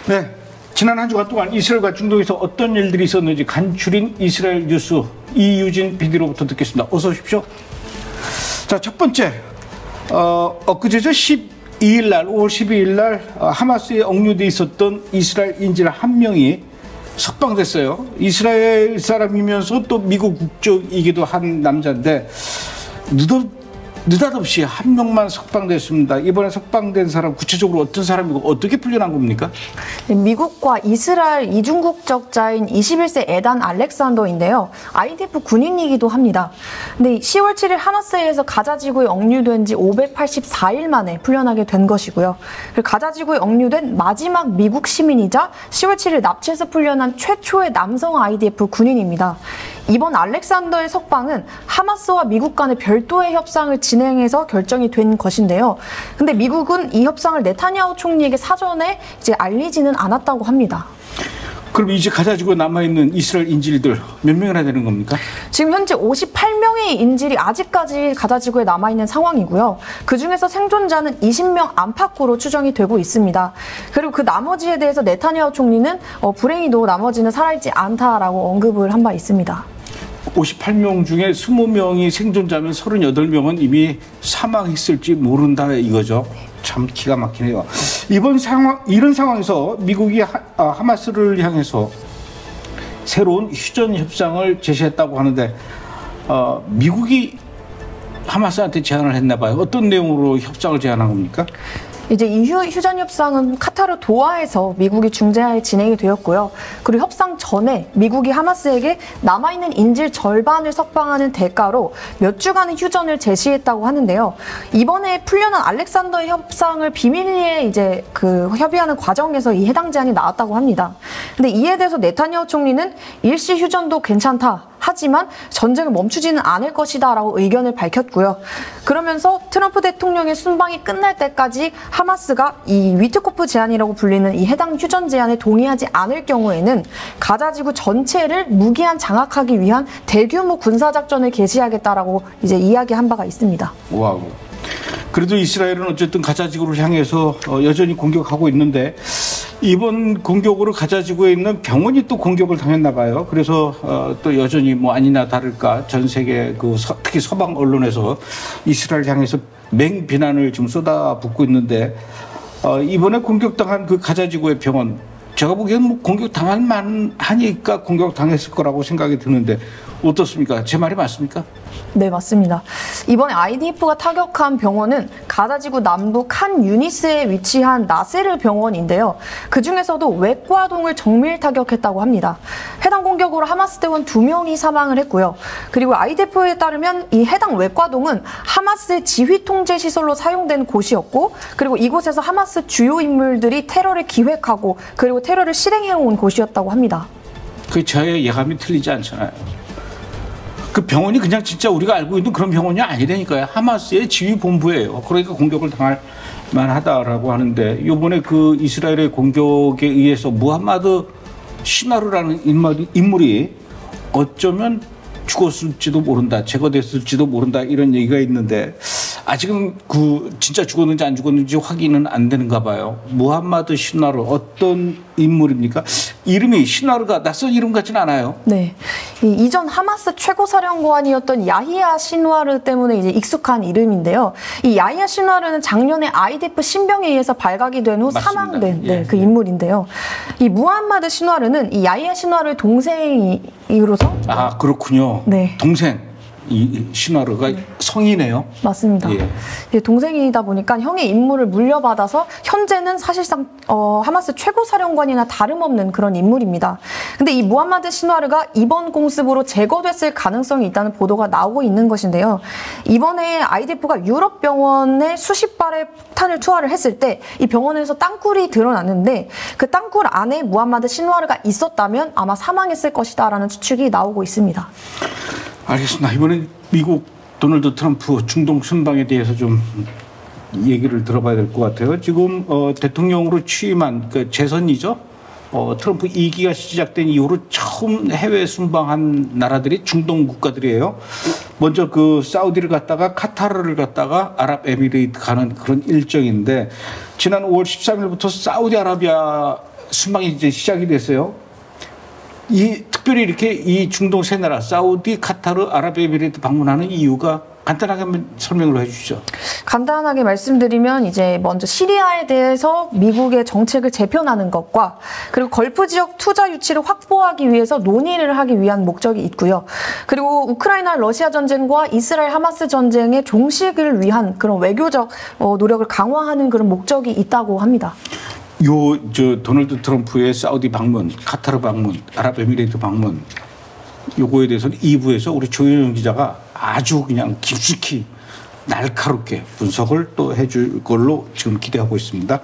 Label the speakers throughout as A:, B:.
A: 네, 지난 한 주간 동안 이스라엘과 중동에서 어떤 일들이 있었는지 간추린 이스라엘 뉴스 이유진 PD로부터 듣겠습니다. 어서 오십시오. 자, 첫 번째, 엊그제죠. 12일 날, 5월 12일 날 하마스에 억류돼 있었던 이스라엘 인질 한 명이 석방됐어요. 이스라엘 사람이면서 또 미국 국적이기도 한 남자인데 느닷없이 한 명만 석방됐습니다. 이번에 석방된 사람 구체적으로 어떤 사람이고 어떻게 풀려난 겁니까?
B: 미국과 이스라엘 이중국적자인 21세 에단 알렉산더인데요. IDF 군인이기도 합니다. 근데 10월 7일 하마스에 의해서 가자 지구에 억류된 지 584일 만에 풀려나게 된 것이고요. 가자 지구에 억류된 마지막 미국 시민이자 10월 7일 납치해서 풀려난 최초의 남성 IDF 군인입니다. 이번 알렉산더의 석방은 하마스와 미국 간의 별도의 협상을 진행해서 결정이 된 것인데요. 근데 미국은 이 협상을 네타냐후 총리에게 사전에 이제 알리지는 않았다고 합니다.
A: 그럼 이제 가자지구에 남아있는 이스라엘 인질들 몇 명이나 되는 겁니까?
B: 지금 현재 58명의 인질이 아직까지 가자지구에 남아있는 상황이고요. 그중에서 생존자는 20명 안팎으로 추정이 되고 있습니다. 그리고 그 나머지에 대해서 네타냐후 총리는 불행히도 나머지는 살아있지 않다라고 언급을 한 바 있습니다.
A: 58명 중에 20명이 생존자면 38명은 이미 사망했을지 모른다 이거죠. 참 기가 막히네요. 이런 상황에서 미국이 하마스를 향해서 새로운 휴전 협상을 제시했다고 하는데 미국이 하마스한테 제안을 했나 봐요. 어떤 내용으로 협상을 제안한 겁니까?
B: 이제 이 휴전 협상은 카타르 도하에서 미국이 중재하에 진행이 되었고요. 그리고 협상 전에 미국이 하마스에게 남아있는 인질 절반을 석방하는 대가로 몇 주간의 휴전을 제시했다고 하는데요. 이번에 풀려난 알렉산더의 협상을 비밀리에 이제 협의하는 과정에서 이 해당 제안이 나왔다고 합니다. 근데 이에 대해서 네타냐후 총리는 일시 휴전도 괜찮다. 하지만 전쟁을 멈추지는 않을 것이다 라고 의견을 밝혔고요. 그러면서 트럼프 대통령의 순방이 끝날 때까지 하마스가 이 위트코프 제안이라고 불리는 이 해당 휴전 제안에 동의하지 않을 경우에는 가자지구 전체를 무기한 장악하기 위한 대규모 군사작전을 개시하겠다라고 이제 이야기한 바가 있습니다.
A: 와우. 그래도 이스라엘은 어쨌든 가자지구를 향해서 여전히 공격하고 있는데 이번 공격으로 가자지구에 있는 병원이 또 공격을 당했나 봐요. 그래서 또 여전히 뭐 아니나 다를까 전 세계 특히 서방 언론에서 이스라엘 향해서 맹비난을 지금 쏟아붓고 있는데 이번에 공격당한 그 가자지구의 병원 제가 보기엔 뭐 공격당할 만하니까 공격당했을 거라고 생각이 드는데 어떻습니까? 제 말이 맞습니까?
B: 네, 맞습니다. 이번에 IDF가 타격한 병원은 가자지구 남부 칸 유니스에 위치한 나세르 병원인데요. 그중에서도 외과동을 정밀 타격했다고 합니다. 해당 공격으로 하마스 대원 2명이 사망을 했고요. 그리고 IDF에 따르면 이 해당 외과동은 하마스의 지휘 통제 시설로 사용된 곳이었고, 그리고 이곳에서 하마스 주요 인물들이 테러를 기획하고 그리고 테러를 실행해온 곳이었다고 합니다.
A: 그 저의 예감이 틀리지 않잖아요. 그 병원이 그냥 진짜 우리가 알고 있는 그런 병원이 아니라니까요. 하마스의 지휘본부예요. 그러니까 공격을 당할 만하다라고 하는데 이번에 그 이스라엘의 공격에 의해서 무함마드 시나르라는 인물이 어쩌면 죽었을지도 모른다, 제거됐을지도 모른다 이런 얘기가 있는데 아직은 진짜 죽었는지 안 죽었는지 확인은 안 되는가 봐요. 무함마드 시나르 어떤 인물입니까? 이름이 시나르가 낯선 이름 같진 않아요.
B: 네, 이전 하마스 최고사령관이었던 야히야 시누아르 때문에 이제 익숙한 이름인데요. 이 야히야 시누아르는 작년에 IDF 신병에 의해서 발각이 된 후 사망된 그 인물인데요. 이 무함마드 시누아르는 이 야히야 시누아르의 동생으로서
A: 그렇군요.
B: 네.
A: 동생. 이 시나르가 성이네요.
B: 맞습니다. 예. 동생이다 보니까 형의 임무를 물려받아서 현재는 사실상 하마스 최고사령관이나 다름없는 그런 인물입니다. 근데 이 무함마드 시누아르가 이번 공습으로 제거됐을 가능성이 있다는 보도가 나오고 있는 것인데요. 이번에 IDF가 유럽 병원에 수십 발의 폭탄을 투하를 했을 때 이 병원에서 땅굴이 드러났는데 그 땅굴 안에 무함마드 시누아르가 있었다면 아마 사망했을 것이다 라는 추측이 나오고 있습니다.
A: 알겠습니다. 이번엔 미국 도널드 트럼프 중동 순방에 대해서 좀 얘기를 들어봐야 될 것 같아요. 지금 대통령으로 취임한 재선이죠. 트럼프 2기가 시작된 이후로 처음 해외 순방한 나라들이 중동 국가들이에요. 먼저 사우디를 갔다가 카타르를 갔다가 아랍에미레이트 가는 그런 일정인데 지난 5월 13일부터 사우디아라비아 순방이 이제 시작이 됐어요. 특별히 이렇게 이 중동 세 나라 사우디, 카타르, 아랍에미레이트 방문하는 이유가 간단하게 한번 설명을 해주시죠.
B: 간단하게 말씀드리면 이제 먼저 시리아에 대해서 미국의 정책을 재편하는 것과 그리고 걸프 지역 투자 유치를 확보하기 위해서 논의를 하기 위한 목적이 있고요. 그리고 우크라이나 러시아 전쟁과 이스라엘 하마스 전쟁의 종식을 위한 그런 외교적 노력을 강화하는 그런 목적이 있다고 합니다.
A: 도널드 트럼프의 사우디 방문, 카타르 방문, 아랍에미레이트 방문 요거에 대해서는 2부에서 우리 조현영 기자가 아주 그냥 깊숙이 날카롭게 분석을 또 해줄 걸로 지금 기대하고 있습니다.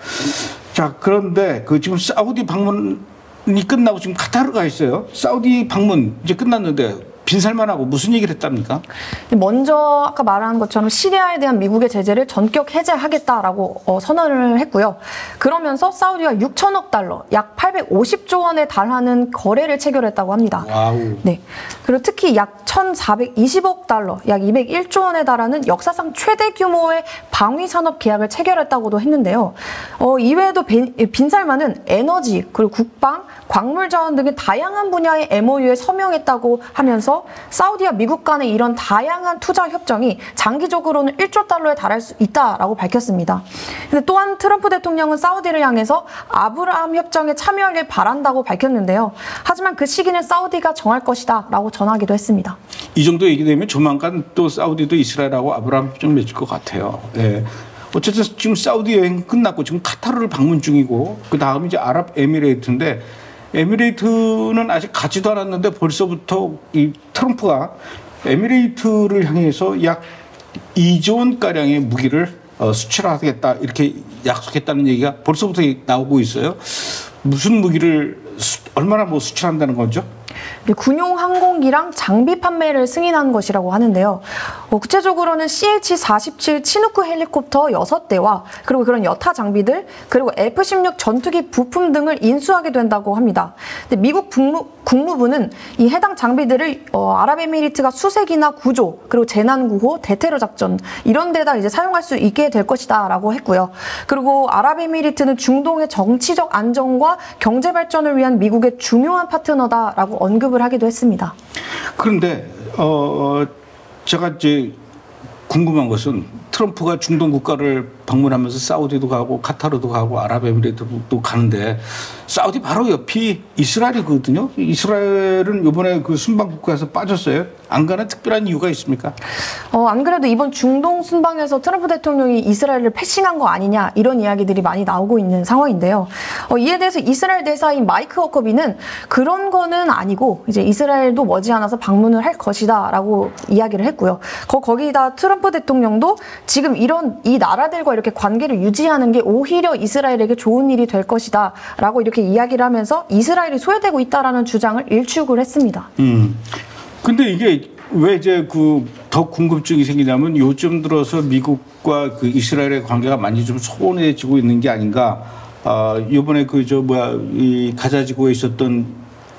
A: 자, 그런데 지금 사우디 방문이 끝나고 지금 카타르가 있어요. 사우디 방문 이제 끝났는데 빈살만 하고 무슨 얘기를 했답니까?
B: 먼저 아까 말한 것처럼 시리아에 대한 미국의 제재를 전격 해제하겠다라고 선언을 했고요. 그러면서 사우디가 6천억 달러, 약 850조 원에 달하는 거래를 체결했다고 합니다.
A: 와우.
B: 네. 그리고 특히 약 1,420억 달러, 약 201조 원에 달하는 역사상 최대 규모의 방위 산업 계약을 체결했다고도 했는데요. 이외에도 빈살만은 에너지, 그리고 국방, 광물 자원 등의 다양한 분야의 MOU에 서명했다고 하면서 사우디와 미국 간의 이런 다양한 투자 협정이 장기적으로는 1조 달러에 달할 수 있다라고 밝혔습니다. 근데 또한 트럼프 대통령은 사우디를 향해서 아브라함 협정에 참여하길 바란다고 밝혔는데요. 하지만 그 시기는 사우디가 정할 것이다라고 전하기도 했습니다.
A: 이 정도 얘기되면 조만간 또 사우디도 이스라엘하고 아브라함 협정 맺을 것 같아요. 네. 어쨌든 지금 사우디 여행 끝났고 지금 카타르를 방문 중이고 그 다음 이제 아랍에미레이트인데 에미레이트는 아직 가지도 않았는데 벌써부터 이 트럼프가 에미레이트를 향해서 약 2조 원가량의 무기를 수출하겠다 이렇게 약속했다는 얘기가 벌써부터 나오고 있어요. 무슨 무기를 얼마나 수출한다는 거죠?
B: 군용 항공기랑 장비 판매를 승인한 것이라고 하는데요. 구체적으로는 CH-47 치누크 헬리콥터 6대와 그리고 그런 여타 장비들 그리고 F-16 전투기 부품 등을 인수하게 된다고 합니다. 근데 미국 국무부는 이 해당 장비들을 아랍에미리트가 수색이나 구조 그리고 재난구호, 대테러 작전 이런 데다 이제 사용할 수 있게 될 것이다라고 했고요. 그리고 아랍에미리트는 중동의 정치적 안정과 경제 발전을 위한 미국의 중요한 파트너다라고 언급을 하기도 했습니다.
A: 그런데 제가 이제 궁금한 것은 트럼프가 중동 국가를 방문하면서 사우디도 가고 카타르도 가고 아랍에미레이트도 가는데 사우디 바로 옆이 이스라엘이거든요. 이스라엘은 이번에 그 순방 국가에서 빠졌어요. 안 가는 특별한 이유가 있습니까?
B: 안 그래도 이번 중동 순방에서 트럼프 대통령이 이스라엘을 패싱한 거 아니냐 이런 이야기들이 많이 나오고 있는 상황인데요. 이에 대해서 이스라엘 대사인 마이크 허커비는 그런 거는 아니고 이제 이스라엘도 머지않아서 방문을 할 것이다라고 이야기를 했고요. 거기다 트럼프 대통령도 지금 이 나라들과 이렇게 관계를 유지하는 게 오히려 이스라엘에게 좋은 일이 될 것이다라고 이렇게 이야기를 하면서 이스라엘이 소외되고 있다라는 주장을 일축을 했습니다.
A: 근데 이게 왜 이제 더 궁금증이 생기냐면 요즘 들어서 미국과 그 이스라엘의 관계가 많이 좀 소원해지고 있는 게 아닌가. 이번에 이 가자지구에 있었던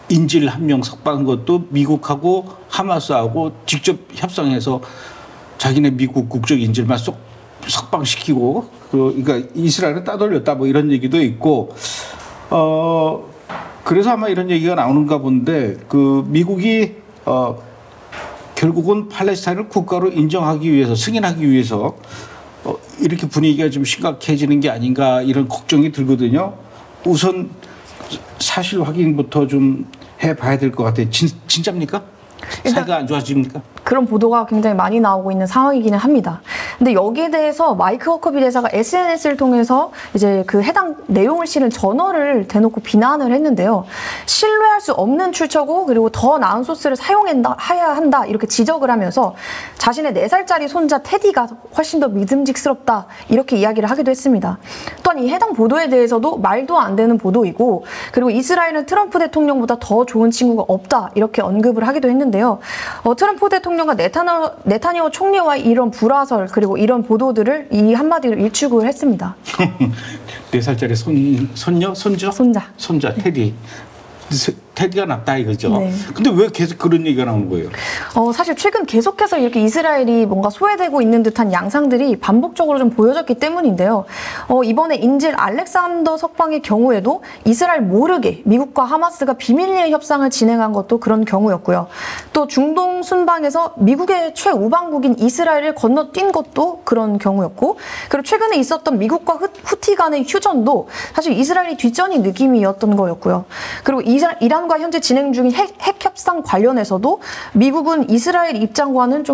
A: 인질 한 명 석방한 것도 미국하고 하마스하고 직접 협상해서 자기네 미국 국적 인질만 석방시키고 그러니까 이스라엘을 따돌렸다 뭐 이런 얘기도 있고 그래서 아마 이런 얘기가 나오는가 본데 미국이 결국은 팔레스타인을 국가로 인정하기 위해서 승인하기 위해서 이렇게 분위기가 좀 심각해지는 게 아닌가 이런 걱정이 들거든요. 우선 사실 확인부터 좀 해봐야 될 것 같아요. 진짜입니까? 사이가 안 좋아집니까?
B: 그런 보도가 굉장히 많이 나오고 있는 상황이기는 합니다. 근데 여기에 대해서 마이크 허커비 대사가 SNS를 통해서 이제 그 해당 내용을 실은 전어를 대놓고 비난을 했는데요. 신뢰할 수 없는 출처고 그리고 더 나은 소스를 사용해야 한다 이렇게 지적을 하면서 자신의 4살짜리 손자 테디가 훨씬 더 믿음직스럽다 이렇게 이야기를 하기도 했습니다. 또한 이 해당 보도에 대해서도 말도 안 되는 보도이고 그리고 이스라엘은 트럼프 대통령보다 더 좋은 친구가 없다 이렇게 언급을 하기도 했는데요. 트럼프 대통령과 네타냐후 총리와의 이런 불화설 그리고 이런 보도들을 이 한마디로 일축을 했습니다.
A: 4살짜리 손녀? 손자?
B: 손자.
A: 손자 테디. 태디가 났다 이거죠.
B: 네.
A: 근데 왜 계속 그런 얘기가 나오는 거예요?
B: 사실 최근 계속해서 이렇게 이스라엘이 뭔가 소외되고 있는 듯한 양상들이 반복적으로 좀 보여졌기 때문인데요. 이번에 인질 알렉산더 석방의 경우에도 이스라엘 모르게 미국과 하마스가 비밀리에 협상을 진행한 것도 그런 경우였고요. 또 중동 순방에서 미국의 최우방국인 이스라엘을 건너뛴 것도 그런 경우였고, 그리고 최근에 있었던 미국과 후티 간의 휴전도 사실 이스라엘이 뒷전이 느낌이었던 거였고요. 그리고 이란과 현재 진행 중인 핵 협상 관련해서도 미국은 이스라엘 입장과는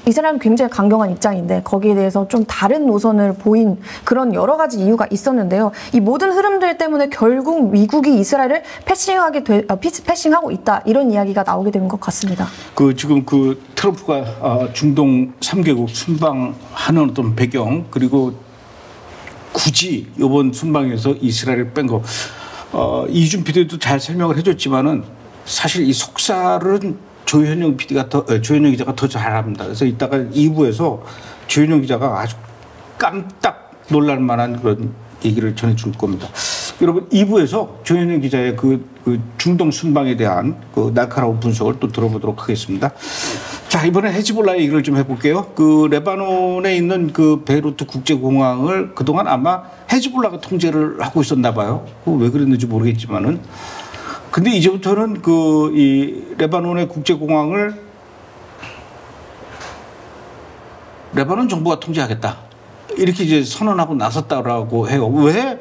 B: 이스라엘은 굉장히 강경한 입장인데 거기에 대해서 좀 다른 노선을 보인 그런 여러 가지 이유가 있었는데요. 이 모든 흐름들 때문에 결국 미국이 이스라엘을 패싱하고 있다, 이런 이야기가 나오게 된 것 같습니다.
A: 지금 트럼프가 중동 3개국 순방하는 어떤 배경, 그리고 굳이 이번 순방에서 이스라엘을 뺀 거, 이준 PD도 잘 설명을 해줬지만은 사실 이 속살은 조현영 기자가 더 잘합니다. 그래서 이따가 2부에서 조현영 기자가 아주 깜짝 놀랄 만한 그런 얘기를 전해줄 겁니다. 여러분, 2부에서 조현영 기자의 그 중동 순방에 대한 그 날카로운 분석을 또 들어보도록 하겠습니다. 자, 이번에 헤즈볼라 얘기를 좀 해볼게요. 레바논에 있는 베이루트 국제공항을 그동안 아마 헤즈볼라가 통제를 하고 있었나 봐요. 왜 그랬는지 모르겠지만은. 근데 이제부터는 이 레바논의 국제공항을 레바논 정부가 통제하겠다, 이렇게 이제 선언하고 나섰다라고 해요. 왜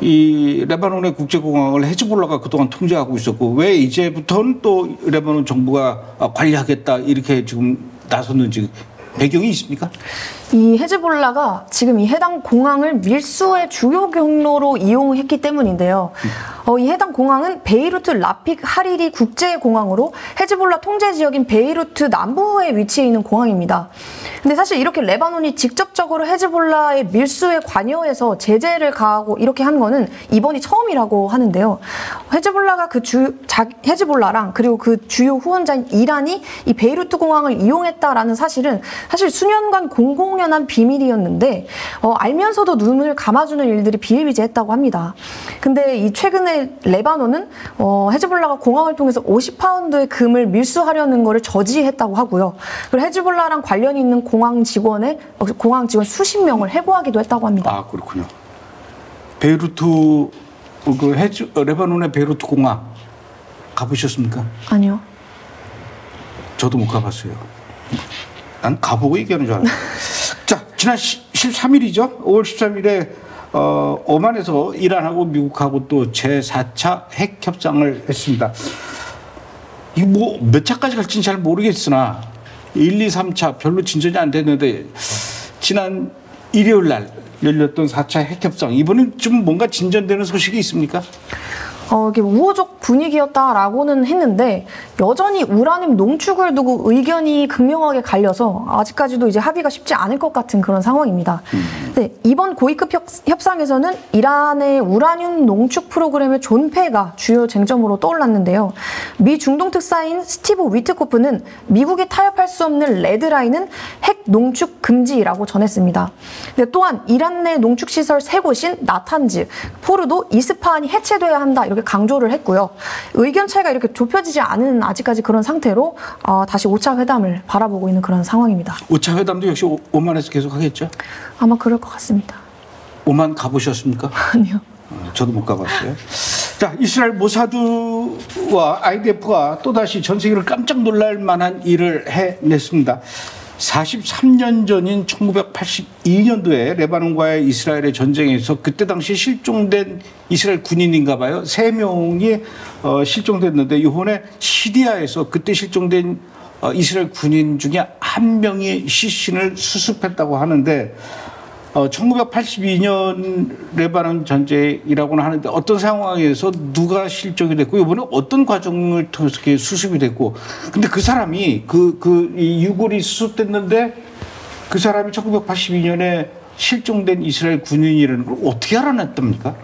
A: 이 레바논의 국제공항을 헤즈볼라가 그동안 통제하고 있었고, 왜 이제부터는 또 레바논 정부가 관리하겠다, 이렇게 지금 나섰는지 배경이 있습니까?
B: 이 헤즈볼라가 지금 이 해당 공항을 밀수의 주요 경로로 이용했기 때문인데요. 이 해당 공항은 베이루트 라픽 하리리 국제공항으로 헤즈볼라 통제 지역인 베이루트 남부에 위치해 있는 공항입니다. 근데 사실 이렇게 레바논이 직접적으로 헤즈볼라의 밀수에 관여해서 제재를 가하고 이렇게 한 거는 이번이 처음이라고 하는데요. 헤즈볼라가 헤즈볼라랑 그리고 그 주요 후원자인 이란이 이 베이루트 공항을 이용했다라는 사실은 사실 수년간 공공연한 비밀이었는데 알면서도 눈을 감아주는 일들이 비일비재했다고 합니다. 근데 이 최근에 레바논은 헤즈볼라가 공항을 통해서 50파운드의 금을 밀수하려는 것을 저지했다고 하고요. 그리고 헤즈볼라랑 관련이 있는 공항 직원 수십 명을 해고하기도 했다고 합니다.
A: 아, 그렇군요. 레바논의 베이루트 공항 가보셨습니까?
B: 아니요.
A: 저도 못 가봤어요. 난 가보고 얘기하는 줄 알았어요. 자, 지난 13일이죠. 5월 13일에 오만에서 이란하고 미국하고 또 제4차 핵 협상을 했습니다. 이거 몇 차까지 갈지는 잘 모르겠으나 1, 2, 3차 별로 진전이 안 됐는데 지난 일요일 날 열렸던 4차 핵 협상, 이번엔 좀 뭔가 진전되는 소식이 있습니까?
B: 이게 우호적 분위기였다라고는 했는데 여전히 우라늄 농축을 두고 의견이 극명하게 갈려서 아직까지도 이제 합의가 쉽지 않을 것 같은 그런 상황입니다. 네, 이번 고위급 협상에서는 이란의 우라늄 농축 프로그램의 존폐가 주요 쟁점으로 떠올랐는데요. 미 중동 특사인 스티브 위트코프는 미국이 타협할 수 없는 레드라인은 핵 농축 금지라고 전했습니다. 네, 또한 이란 내 농축시설 3곳인 나탄즈, 포르도, 이스파한이 해체돼야 한다, 이렇게 강조를 했고요. 의견 차이가 이렇게 좁혀지지 않은 아직까지 그런 상태로 다시 5차 회담을 바라보고 있는 그런 상황입니다.
A: 5차 회담도 역시 오만에서 계속 하겠죠?
B: 아마 그럴 것 같습니다.
A: 오만 가보셨습니까?
B: 아니요.
A: 저도 못 가봤어요. 자, 이스라엘 모사드와 IDF가 또다시 전 세계를 깜짝 놀랄 만한 일을 해냈습니다. 43년 전인 1982년도에 레바논과의 이스라엘의 전쟁에서 그때 당시 실종된 이스라엘 군인인가 봐요. 3명이 실종됐는데 이번에 시리아에서 그때 실종된 이스라엘 군인 중에 1명이 시신을 수습했다고 하는데 1982년 레바논 전쟁이라고는 하는데 어떤 상황에서 누가 실종이 됐고 이번에 어떤 과정을 통해서 수습이 됐고, 근데 그 사람이 이 유골이 수습됐는데 그 사람이 1982년에 실종된 이스라엘 군인이라는 걸 어떻게 알아냈답니까?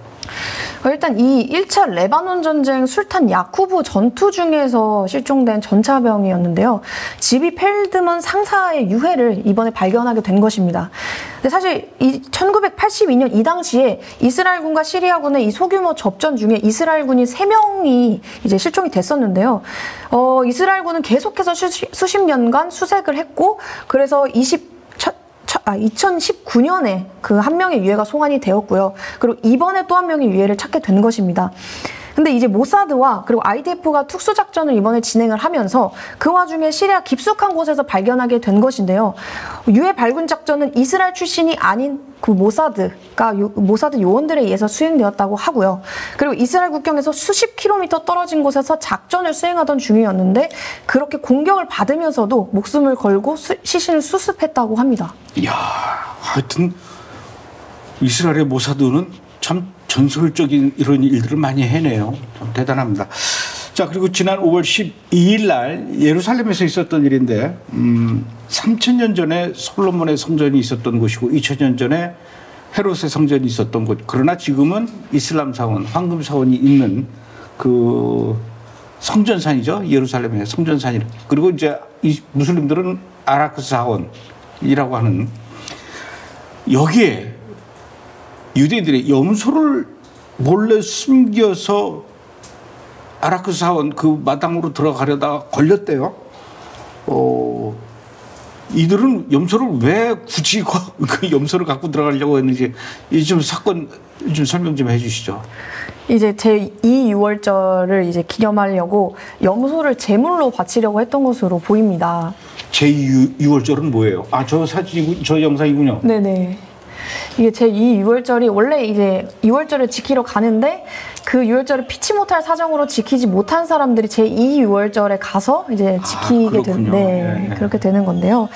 B: 일단 이 1차 레바논 전쟁 술탄 야쿠브 전투 중에서 실종된 전차병이었는데요. 지비 펠드먼 상사의 유해를 이번에 발견하게 된 것입니다. 근데 사실 이 1982년 이 당시에 이스라엘군과 시리아군의 이 소규모 접전 중에 이스라엘군이 3명이 이제 실종이 됐었는데요. 이스라엘군은 계속해서 수십 년간 수색을 했고, 그래서 2019년에 그 한 명의 유해가 송환이 되었고요. 그리고 이번에 또 한 명의 유해를 찾게 된 것입니다. 근데 이제 모사드와 그리고 IDF가 특수작전을 이번에 진행을 하면서 그 와중에 시리아 깊숙한 곳에서 발견하게 된 것인데요. 유해 발굴 작전은 이스라엘 출신이 아닌 그 모사드 요원들에 의해서 수행되었다고 하고요. 그리고 이스라엘 국경에서 수십 킬로미터 떨어진 곳에서 작전을 수행하던 중이었는데 그렇게 공격을 받으면서도 목숨을 걸고 시신을 수습했다고 합니다.
A: 이야, 하여튼 이스라엘의 모사드는 참 전설적인 이런 일들을 많이 해내요. 참 대단합니다. 자, 그리고 지난 5월 12일 날 예루살렘에서 있었던 일인데 3000년 전에 솔로몬의 성전이 있었던 곳이고 2000년 전에 헤롯의 성전이 있었던 곳. 그러나 지금은 이슬람 사원, 황금 사원이 있는 그 성전산이죠. 예루살렘의 성전산이. 그리고 이제 이 무슬림들은 아라크 사원이라고 하는, 여기에 유대인들이 염소를 몰래 숨겨서 아라크 사원 그 마당으로 들어가려다가 걸렸대요. 이들은 염소를 왜 굳이 그 염소를 갖고 들어가려고 했는지 이 좀 사건 좀 설명 좀 해주시죠.
B: 이제 제2유월절을 이제 기념하려고 염소를 제물로 바치려고 했던 것으로 보입니다.
A: 제2유월절은 뭐예요? 아, 저 사진이고 저 영상이군요.
B: 네네. 이게 제2유월절이 원래 이제 유월절을 지키러 가는데 그 유월절을 피치 못할 사정으로 지키지 못한 사람들이 제2유월절에 가서 이제 지키게 되는, 그렇게 되는 건데요.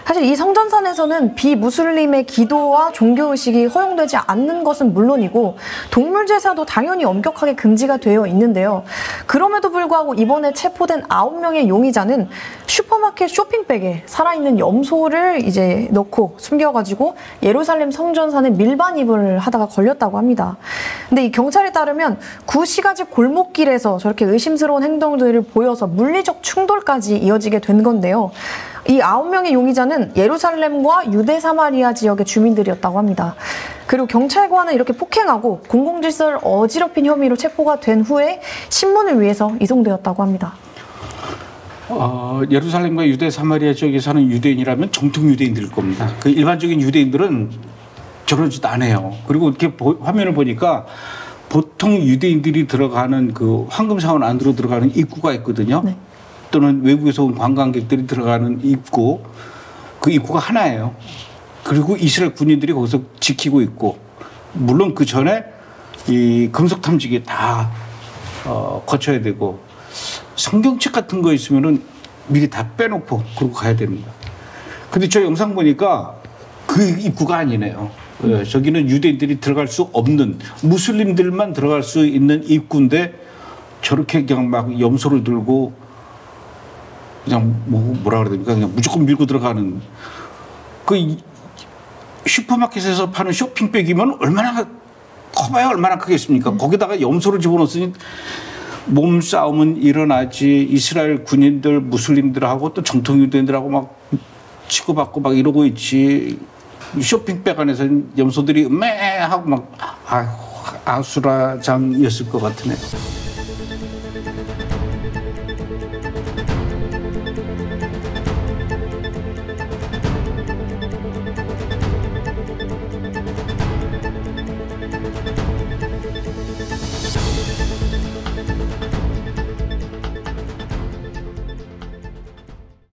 B: 사실 이 성전산에서는 비무슬림의 기도와 종교 의식이 허용되지 않는 것은 물론이고 동물 제사도 당연히 엄격하게 금지가 되어 있는데요. 그럼에도 불구하고 이번에 체포된 9명의 용의자는 슈퍼마켓 쇼핑백에 살아있는 염소를 이제 넣고 숨겨가지고 예루살렘 성전산에 밀반입을 하다가 걸렸다고 합니다. 근데 이 경찰에 따르면 구시가지 골목길에서 저렇게 의심스러운 행동들을 보여서 물리적 충돌까지 이어지게 된 건데요. 이 9명의 용의자는 예루살렘과 유대 사마리아 지역의 주민들이었다고 합니다. 그리고 경찰관은 이렇게 폭행하고 공공질서를 어지럽힌 혐의로 체포가 된 후에 신문을 위해서 이송되었다고 합니다.
A: 예루살렘과 유대 사마리아 지역에 사는 유대인이라면 정통 유대인들일 겁니다. 그 일반적인 유대인들은 저런 짓 안 해요. 그리고 이렇게 화면을 보니까 보통 유대인들이 들어가는 그 황금사원 안으로 들어가는 입구가 있거든요. 네. 또는 외국에서 온 관광객들이 들어가는 입구, 그 입구가 하나예요. 그리고 이스라엘 군인들이 거기서 지키고 있고, 물론 그 전에 이 금속 탐지기 다 거쳐야 되고, 성경책 같은 거 있으면은 미리 다 빼놓고 그러고 가야 됩니다. 근데 저 영상 보니까 그 입구가 아니네요. 저기는 유대인들이 들어갈 수 없는, 무슬림들만 들어갈 수 있는 입구인데 저렇게 그냥 막 염소를 들고 그냥 뭐라 그래야 됩니까? 그냥 무조건 밀고 들어가는, 그 슈퍼마켓에서 파는 쇼핑백이면 얼마나 커봐야 얼마나 크겠습니까? 거기다가 염소를 집어넣었으니 몸싸움은 일어나지. 이스라엘 군인들, 무슬림들하고 또 정통 유대인들하고 막 치고받고 막 이러고 있지. 쇼핑백 안에서 염소들이 매 하고 막 아수라장이었을 것 같으네.